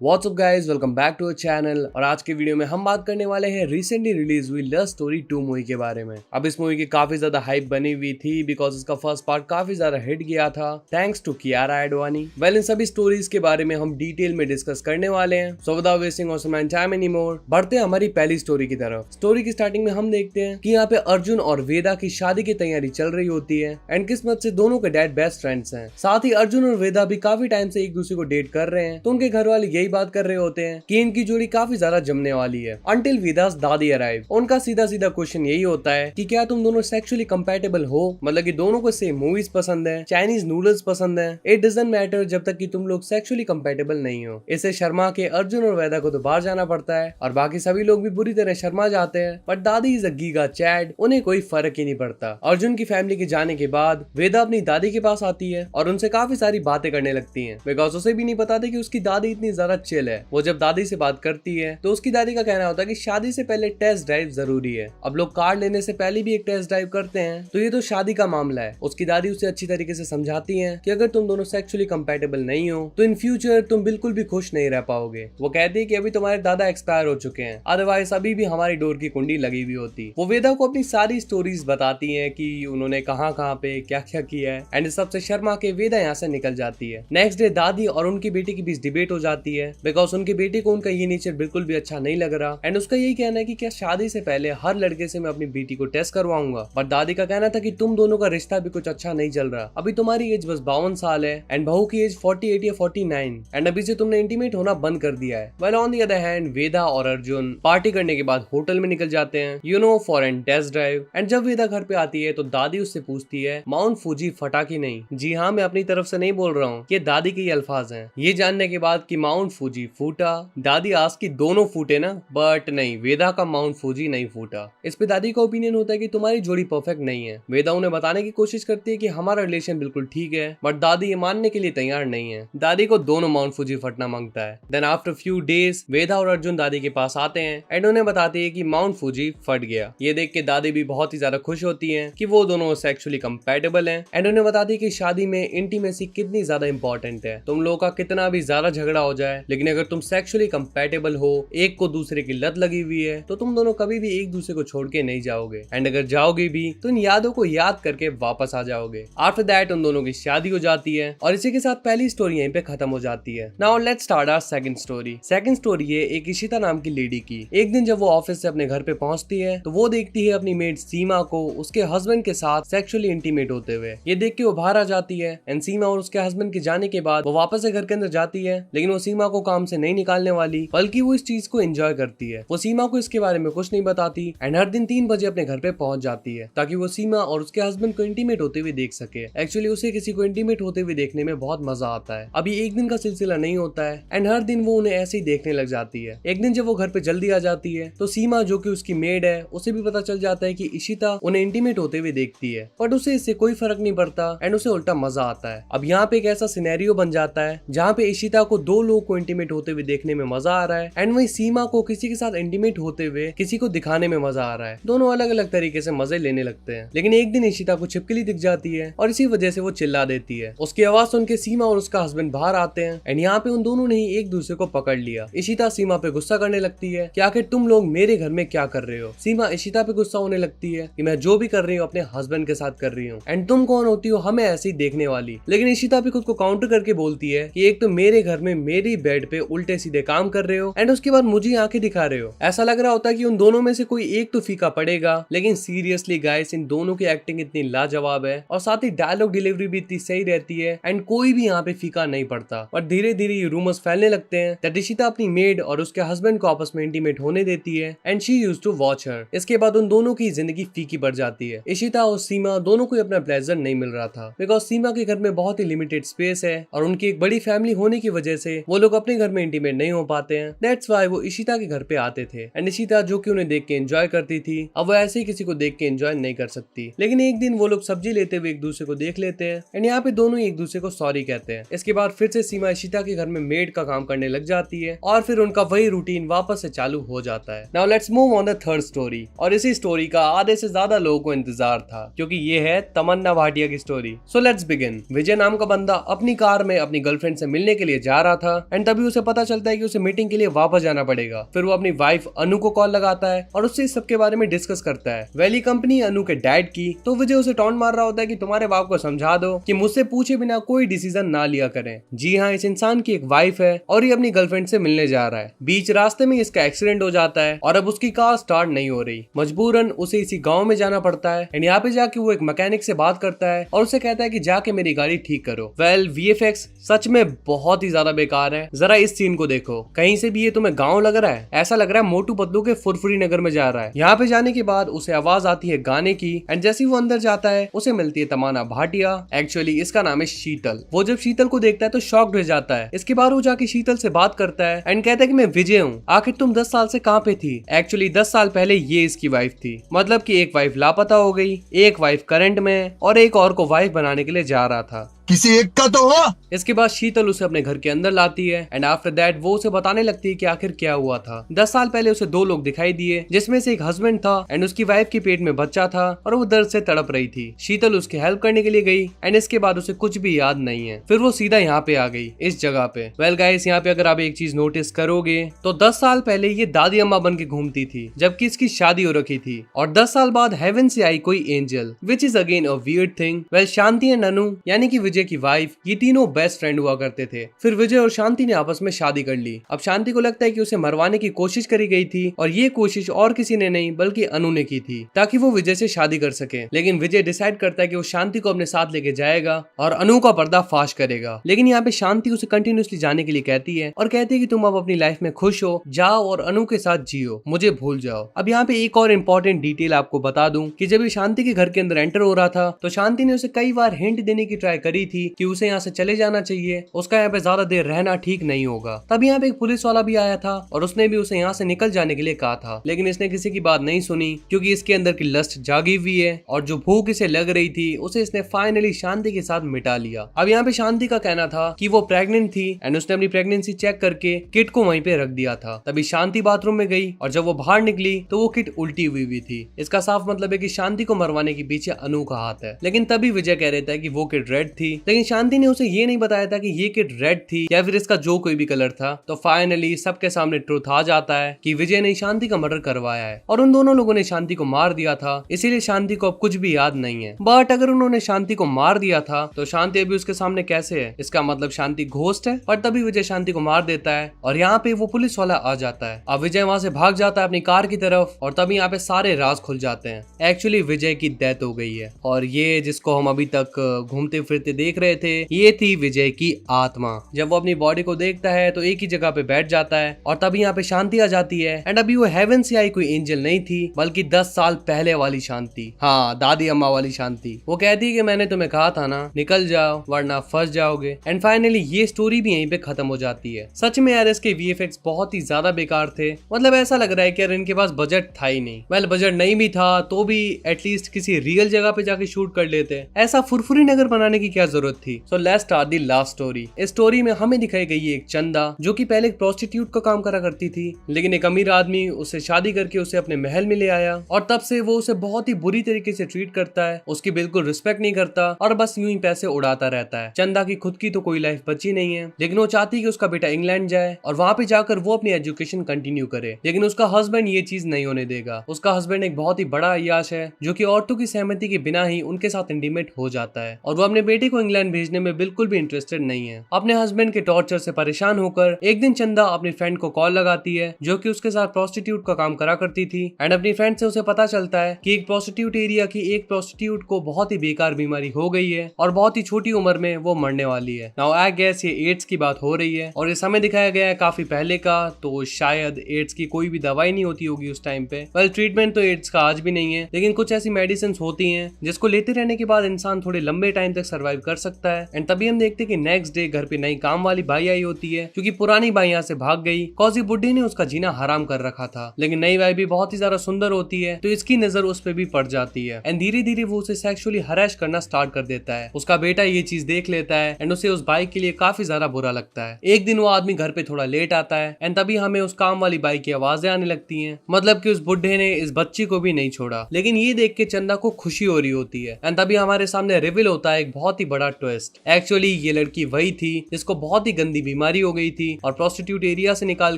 What's up guys, welcome back to our channel. और आज के वीडियो में हम बात करने वाले हैं रिसेंटली रिलीज हुई लव स्टोरी 2 मूवी के बारे में। अब इस मूवी की काफी ज्यादा हाइप बनी हुई थी बिकॉज इसका फर्स्ट पार्ट काफी ज्यादा हिट गया था thanks to Kiara Advani. Well, इन सभी स्टोरीज के बारे में हम डिटेल में डिस्कस करने वाले हैं। So without wasting awesome time any more, बढ़ते हैं हमारी पहली स्टोरी की तरफ। स्टोरी की स्टार्टिंग में हम देखते हैं कि यहाँ पे अर्जुन और वेदा की शादी की तैयारी चल रही होती है एंड किस्मत से दोनों के डैड बेस्ट फ्रेंड्स हैं। साथ ही अर्जुन और वेदा भी काफी टाइम से एक दूसरे को डेट कर रहे हैं, तो उनके घर वाले यही बात कर रहे होते हैं कि इनकी जोड़ी काफी ज्यादा जमने वाली है। अंटिल वेदास दादी अराइव। उनका सीधा सीधा क्वेश्चन यही होता है कि क्या तुम दोनों सेक्सुअली कंपैटिबल हो, मतलब कि दोनों को सेम मूवीज पसंद है, चाइनीज नूडल्स पसंद है। इट डजंट मैटर जब तक कि तुम लोग सेक्सुअली कंपैटिबल नहीं हो। इसे शर्मा के अर्जुन और वेदा को तो बाहर जाना पड़ता है और बाकी सभी लोग भी बुरी तरह शर्मा जाते हैं, बट दादी इज अ गीगा चैड, उन्हें कोई फर्क ही नहीं पड़ता। अर्जुन की फैमिली के जाने के बाद वेदा अपनी दादी के पास आती है और उनसे काफी सारी बातें करने लगती है बिकॉज उसे भी नहीं पता था कि उसकी दादी इतनी ज्यादा चिल है। वो जब दादी से बात करती है तो उसकी दादी का कहना होता है कि शादी से पहले टेस्ट ड्राइव जरूरी है। अब लोग कार्ड लेने से पहले भी एक टेस्ट ड्राइव करते हैं, तो ये तो शादी का मामला है। उसकी दादी उसे अच्छी तरीके से समझाती है कि अगर तुम दोनों सेक्सुअली कंपैटिबल नहीं हो तो इन फ्यूचर तुम बिल्कुल भी खुश नहीं रह पाओगे। वो कहती है कि अभी तुम्हारे दादा एक्सपायर हो चुके हैं, अदरवाइज अभी भी हमारी डोर की कुंडी लगी हुई होती। वो वेदा को अपनी सारी स्टोरीज बताती है कि उन्होंने कहाँ कहाँ पे क्या क्या किया है एंड सबसे शर्मा के वेदा यहाँ से निकल जाती है। नेक्स्ट डे दादी और उनकी बेटी के बीच डिबेट हो जाती है बिकॉज उनकी बेटी को उनका ये नेचर बिल्कुल भी अच्छा नहीं लग रहा एंड उसका यही कहना है कि क्या शादी से पहले हर लड़के से मैं अपनी बेटी को टेस्ट करवाऊंगा। पर दादी का कहना था कि तुम दोनों का रिश्ता भी कुछ अच्छा नहीं चल रहा, अभी तुम्हारी एज बस 52 साल है एंड बहू की एज 48 या 49 एंड अभी से तुमने इंटीमेट होना बंद कर दिया है। Well, on the other hand Veda और अर्जुन पार्टी करने के बाद होटल में निकल जाते हैं, you know, for an test drive. And जब वेदा घर पे आती है तो दादी उससे पूछती है माउंट फूजी फटा कि नहीं। जी हाँ, मैं अपनी तरफ से नहीं बोल रहा हूँ, ये दादी के ही अल्फाज हैं। ये जानने के बाद कि माउंट फूजी फूटा, दादी आज की दोनों फूटे ना, बट नहीं, वेदा का माउंट फूजी नहीं फूटा। इस पे दादी का ओपिनियन होता है कि तुम्हारी जोड़ी परफेक्ट नहीं है। वेदा उन्हें बताने की कोशिश करती है कि हमारा रिलेशन बिल्कुल ठीक है, बट दादी ये मानने के लिए तैयार नहीं है। दादी को दोनों माउंट फूजी फटना मांगता है। देन आफ्टर फ्यू डेज वेदा और अर्जुन दादी के पास आते हैं एंड उन्हें बताती है कि माउंट फूजी फट गया। ये देख के दादी भी बहुत ही ज्यादा खुश होती है कि वो दोनों सेक्सुअली कंपैटिबल हैं एंड उन्हें बताती है कि शादी में इंटीमेसी कितनी ज्यादा इंपॉर्टेंट है। तुम लोगों का कितना भी ज्यादा झगड़ा हो जाए, लेकिन अगर तुम सेक्सुअली कंपैटिबल हो, एक को दूसरे की लत लगी हुई है, तो तुम दोनों कभी भी एक दूसरे को छोड़ के नहीं जाओगे एंड अगर जाओगे भी तो इन यादों को याद करके वापस आ जाओगे। आफ्टर दैट उन दोनों की शादी हो जाती है और इसी के साथ पहली स्टोरी यहीं पे खत्म हो जाती है। Now let's start our second story. Second story है एक इशिता नाम की लेडी की। एक दिन जब वो ऑफिस से अपने घर पे पहुंचती है तो वो देखती है अपनी मेड सीमा को उसके हस्बैंड के साथ सेक्सुअली इंटीमेट होते हुए। ये देख के वो बाहर आ जाती है एंड सीमा और उसके हस्बैंड के जाने के बाद वो वापस से घर के अंदर जाती है, लेकिन वो सीमा को काम से नहीं निकालने वाली, बल्कि वो इस चीज को एंजॉय करती है। वो सीमा को इसके बारे में कुछ नहीं बताती एंड हर दिन 3 बजे अपने घर पे पहुंच जाती है ताकि वो सीमा और उसके हस्बैंड को इंटीमेट होते हुए देख सके। एक्चुअली उसे किसी को इंटीमेट होते हुए देखने में बहुत मजा आता है। अभी एक दिन का सिलसिला नहीं होता है एंड हर दिन वो उन्हें ऐसे ही देखने लग जाती है। एक दिन जब वो घर पे जल्दी आ जाती है तो सीमा, जो कि उसकी मेड है, उसे भी पता चल जाता है कि इशिता उन्हें इंटीमेट होते हुए देखती है, बट उसे इससे कोई फर्क नहीं पड़ता एंड उसे उल्टा मजा आता है। अब यहाँ पे एक ऐसा सिनेरियो बन जाता है जहाँ पे इशिता को 2 लोगों को इंटीमेट होते हुए देखने में मजा आ रहा है एंड वही सीमा को किसी के साथ इंटीमेट होते हुए किसी को दिखाने में मजा आ रहा है। दोनों अलग अलग तरीके से मजे लेने लगते हैं, लेकिन एक दिन इशिता को छिपकली दिख जाती है और इसी वजह से वो चिल्ला देती है। उसकी आवाज सुन के सीमा और उसका हस्बैंड बाहर आते हैं एंड यहाँ पे उन दोनों ने ही एक दूसरे को पकड़ लिया। इशिता सीमा पे गुस्सा करने लगती है कि आखिर तुम लोग मेरे घर में क्या कर रहे हो। सीमा इशिता पे गुस्सा होने लगती है कि मैं जो भी कर रही हूँ अपने हस्बैंड के साथ कर रही हूँ एंड तुम कौन होती हो हमें ऐसे ही देखने वाली। लेकिन इशिता भी खुद को काउंटर करके बोलती है कि एक तो मेरे घर में मेरी बेड पे उल्टे सीधे काम कर रहे हो एंड उसके बाद मुझे आंखें दिखा रहे हो। ऐसा लग रहा होता है कि उन दोनों में से कोई एक तो फीका पड़ेगा, लेकिन सीरियसली गाइस, इन दोनों की एक्टिंग इतनी लाजवाब है और साथ ही डायलॉग डिलीवरी भी इतनी सही रहती है एंड कोई भी यहाँ पे फीका नहीं पड़ता। और धीरे धीरे ये रूमर्स फैलने लगते हैं दैट इशिता अपनी मेड और उसके हस्बैंड को आपस में इंटीमेट होने देती है and she used to watch her. इसके बाद उन दोनों की जिंदगी फीकी पड़ जाती है। इशिता और सीमा दोनों को अपना प्लेजर नहीं मिल रहा था बिकॉज सीमा के घर में बहुत ही लिमिटेड स्पेस है और उनकी एक बड़ी फैमिली होने की वजह से वो लोग अपने घर में इंटीमेट नहीं हो पाते हैं। दैट्स व्हाई वो इशिता के घर पे आते थे एंड इशिता, जो कि उन्हें देख के एंजॉय करती थी, अब वो ऐसे ही किसी को देख के एंजॉय नहीं कर सकती। लेकिन एक दिन वो लोग सब्जी लेते हुए एक दूसरे को देख लेते हैं एंड यहाँ पे दोनों ही एक दूसरे को सॉरी कहते हैं। इसके बाद फिर से सीमा इशिता के घर में मेड का काम करने लग जाती है और फिर उनका वही रूटीन वापस से चालू हो जाता है। Now let's move on the third story. और इसी स्टोरी का आधे से ज्यादा लोगों को इंतजार था क्योंकि ये है तमन्ना भाटिया की story. So let's begin. Vijay नाम का बंदा अपनी कार में अपनी गर्लफ्रेंड से मिलने के लिए जा रहा था एंड तभी उसे पता चलता है कि उसे मीटिंग के लिए वापस जाना पड़ेगा। फिर वो अपनी वाइफ अनु को कॉल लगाता है और उससे इस सब के बारे में डिस्कस करता है। वैली कंपनी अनु के डैड की, तो विजय उसे टॉन्ट मार रहा होता है कि तुम्हारे बाप को समझा दो कि मुझसे पूछे बिना कोई डिसीजन ना लिया करें। जी हाँ, इस इंसान की एक वाइफ है और ये अपनी गर्लफ्रेंड से मिलने जा रहा है। बीच रास्ते में इसका एक्सीडेंट हो जाता है और अब उसकी कार स्टार्ट नहीं हो रही। मजबूरन उसे इसी गांव में जाना पड़ता है एंड यहाँ पे जाके वो एक मैकेनिक से बात करता है और उसे कहता है कि जाके मेरी गाड़ी ठीक करो। वेल, वीएफएक्स सच में बहुत ही ज्यादा बेकार है। जरा इस सीन को देखो, कहीं से भी ये तुम्हें गाँव लग रहा है? ऐसा लग रहा है मोटू पतलू के फुरफुरी नगर में जा रहा है। यहाँ पे जाने के बाद उसे आवाज आती है गाने की एंड जैसे ही वो अंदर जाता है उसे मिलती है तमन्ना भाटिया। एक्चुअली इसका नाम है शीतल। वो जब शीतल को देखता है तो शॉक्ड हो जाता है। इसके बाद वो जाके शीतल से बात करता है एंड कहता है कि मैं विजय हूँ, आखिर तुम 10 साल से कहाँ पे थी? एक्चुअली 10 साल पहले ये इसकी वाइफ थी। मतलब कि एक वाइफ लापता हो गई, एक वाइफ करंट में और एक और को वाइफ बनाने के लिए जा रहा था। किसी एक का तो हो। इसके बाद शीतल उसे अपने घर के अंदर लाती है एंड आफ्टर दैट वो उसे बताने लगती है कि आखिर क्या हुआ था। 10 साल पहले उसे 2 लोग दिखाई दिए, जिसमें से एक हस्बैंड था एंड उसकी वाइफ के पेट में बच्चा था और वो दर्द से तड़प रही थी। शीतल उसकी हेल्प करने के लिए गई एंड इसके बाद उसे कुछ भी याद नहीं है। फिर वो सीधा यहाँ पे आ गई, इस जगह पे। वेल गाइस, यहाँ पे अगर आप एक चीज नोटिस करोगे तो 10 साल पहले ये दादी अम्मा बन के घूमती थी जबकि इसकी शादी हो रखी थी, और 10 साल बाद हेवन से आई कोई angel, which is again a weird thing. Well, Shanti and Anu यानी कि विजय की वाइफ, ये तीनों बेस्ट फ्रेंड हुआ करते थे। फिर विजय और शांति ने आपस में शादी कर ली। अब शांति को लगता है कि उसे मरवाने की कोशिश करी गई थी और ये कोशिश और किसी ने नहीं बल्कि अनु ने की थी ताकि वो विजय से शादी कर सके। लेकिन विजय डिसाइड करता है कि वो शांति को अपने साथ लेके जाएगा और अनु का पर्दा फाश करेगा। लेकिन यहाँ पे शांति उसे कंटिन्यूसली जाने के लिए कहती है और कहती है कि तुम अब अपनी लाइफ में खुश हो, जाओ और अनु के साथ जियो, मुझे भूल जाओ। अब यहाँ पे एक और इम्पोर्टेंट डिटेल आपको बता दूं कि जब ये शांति के घर के अंदर एंटर हो रहा था तो शांति ने उसे कई बार हिंट देने की ट्राई करी थी कि उसे यहाँ से चले जाना चाहिए, उसका यहाँ पे ज्यादा देर रहना ठीक नहीं होगा। तब यहाँ पे एक पुलिस वाला भी आया था और उसने भी उसे यहाँ से निकल जाने के लिए कहा था, लेकिन इसने किसी की बात नहीं सुनी क्योंकि इसके अंदर की लस्ट जागी हुई है और जो भूख इसे लग रही थी उसे इसने फाइनली शांति के साथ मिटा लिया। अब यहाँ पे शांति का कहना था कि वो प्रेग्नेंट थी एंड उसने अपनी प्रेगनेंसी चेक करके किट को वहीं पे रख दिया था। तभी शांति बाथरूम में गई और जब वो बाहर निकली तो वो किट उल्टी हुई थी। इसका साफ मतलब है कि शांति को मरवाने के पीछे अनु का हाथ है। लेकिन तभी विजय कह रहा था कि वो किट रेड थी, लेकिन शांति ने उसे ये नहीं बताया था कि ये किट रेड थी या फिर इसका जो कोई भी कलर था। तो फाइनली सबके सामने ट्रुथ आ जाता है कि विजय ने शांति का मर्डर करवाया है और उन दोनों लोगों ने शांति को मार दिया था, इसीलिए शांति को अब कुछ भी याद नहीं है। बट अगर उन्होंने शांति को मार दिया था तो शांति अभी उसके सामने कैसे है? इसका मतलब शांति घोस्ट है। पर तभी विजय शांति को मार देता है और यहाँ पे वो पुलिस वाला आ जाता है। अब विजय वहां से भाग जाता है अपनी कार की तरफ और तभी यहाँ पे सारे राज खुल जाते हैं। एक्चुअली विजय की डेथ हो गई है और ये जिसको हम अभी तक घूमते फिरते देख रहे थे ये थी विजय की आत्मा। जब वो अपनी बॉडी को देखता है तो एक ही जगह पे बैठ जाता है और तभी यहाँ पे शांति आ जाती है एंड अभी वो हेवन से आई कोई एंजल नहीं थी बल्कि 10 साल पहले वाली शांति, हाँ दादी अम्मा वाली शांति। वो कहती है कि मैंने तुम्हें कहा था ना निकल जाओ वरना फंस जाओगे। एंड फाइनली ये स्टोरी भी यहीं पे खत्म हो जाती है। सच में यार इसके वीएफएक्स बहुत ही ज्यादा बेकार थे। मतलब ऐसा लग रहा है कि यार इनके पास बजट था ही नहीं। वेल बजट नहीं भी था तो भी एटलीस्ट किसी रियल जगह पे जाके शूट कर लेते। ऐसा फुरफुरी नगर बनाने की क्या जरूरत थी? So let's start the love story. इस स्टोरी में हमें दिखाई गई है एक चंदा जो कि पहले एक प्रोस्टिट्यूट का काम करा करती थी, लेकिन एक अमीर आदमी उससे शादी करके उसे अपने महल में ले आया और तब से वो उसे बहुत ही बुरी तरीके से ट्रीट करता है, उसकी बिल्कुल रिस्पेक्ट नहीं करता और बस यूं ही पैसे उड़ाता रहता है। चंदा की खुद की तो कोई लाइफ बची नहीं है, लेकिन वो चाहती है कि उसका बेटा इंग्लैंड जाए और वहां पे जाकर वो अपनी एजुकेशन कंटिन्यू करे। लेकिन उसका हस्बैंड ये चीज नहीं होने देगा। उसका हस्बैंड एक बहुत ही बड़ा अय्याश है जो कि औरतों की सहमति के बिना ही उनके साथ इंटीमेट हो जाता है और वो अपने बेटे को इंग्लैंड भेजने में बिल्कुल भी इंटरेस्टेड नहीं है। अपने हस्बैंड के टॉर्चर से परेशान होकर एक दिन चंदा अपनी फ्रेंड को कॉल लगाती है जो कि उसके साथ प्रोस्टिट्यूट का काम करा करती थी एंड अपनी फ्रेंड से उसे पता चलता है कि एक प्रोस्टिट्यूट एरिया की एक प्रोस्टिट्यूट को बहुत ही बेकार बीमारी हो गई है और बहुत ही छोटी उम्र में वो मरने वाली है। नाउ आई गेस ये एड्स की बात हो रही है और ये समय दिखाया गया है काफी पहले का, तो शायद एड्स की कोई भी दवाई नहीं होती होगी उस टाइम पे। वेल ट्रीटमेंट तो एड्स का आज भी नहीं है, लेकिन कुछ ऐसी मेडिसिन होती हैं जिसको लेते रहने के बाद इंसान थोड़े लंबे टाइम तक सर्वाइव कर सकता है। एंड तभी हम देखते हैं कि नेक्स्ट डे घर पे नई काम वाली बाई आई होती है क्योंकि पुरानी बाई यहाँ से भाग गई कॉजी बुड्ढी ने उसका जीना हराम कर रखा था। लेकिन नई बाई भी बहुत ही ज्यादा सुंदर होती है तो इसकी नजर उस पर भी पड़ जाती है एंड धीरे धीरे वो उसे सेक्सुअली हरास करना स्टार्ट कर देता है। उसका बेटा ये चीज देख लेता है एंड उसे उस बाई के लिए काफी ज्यादा बुरा लगता है। एक दिन वो आदमी घर पे थोड़ा लेट आता है एंड तभी हमें उस काम वाली बाई की आवाजें आने लगती हैं, मतलब कि उस बुड्ढे ने इस बच्ची को भी नहीं छोड़ा। लेकिन ये देख के चंदा को खुशी हो रही होती है एंड तभी हमारे सामने रिवील होता है एक बहुत ही बड़ा ट्विस्ट। एक्चुअली ये लड़की वही थी जिसको बहुत ही गंदी बीमारी हो गई थी और प्रोस्टिट्यूट एरिया से निकाल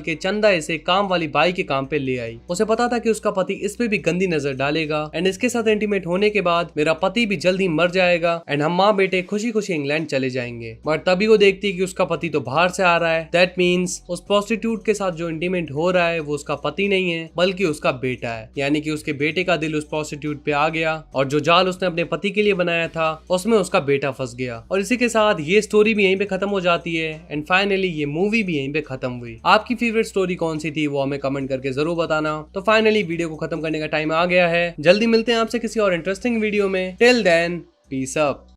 के चंदा इसे काम वाली बाई के काम पे ले आई। उसे पता था कि उसका पति इस पे भी गंदी नजर डालेगा एंड इसके साथ इंटीमेट होने के बाद मेरा पति भी जल्दी मर जाएगा एंड हम माँ बेटे खुशी खुशी इंग्लैंड चले जाएंगे। बट तभी वो देखती है कि उसका पति तो बाहर से आ रहा है। दैट मीन्स उस प्रोस्टिट्यूट के साथ जो इंटीमेट हो रहा है वो उसका पति नहीं है बल्कि उसका बेटा है, यानी कि उसके बेटे का दिल उस प्रोस्टिट्यूट पे आ गया और जो जाल उसने अपने पति के लिए बनाया था उसमें उसका बेटा फंस गया। और इसी के साथ ये स्टोरी भी यहीं पे खत्म हो जाती है एंड फाइनली ये मूवी भी यहीं पे खत्म हुई। आपकी फेवरेट स्टोरी कौन सी थी वो हमें कमेंट करके जरूर बताना। तो फाइनली वीडियो को खत्म करने का टाइम आ गया है। जल्दी मिलते हैं आपसे किसी और इंटरेस्टिंग वीडियो में। Till then peace up.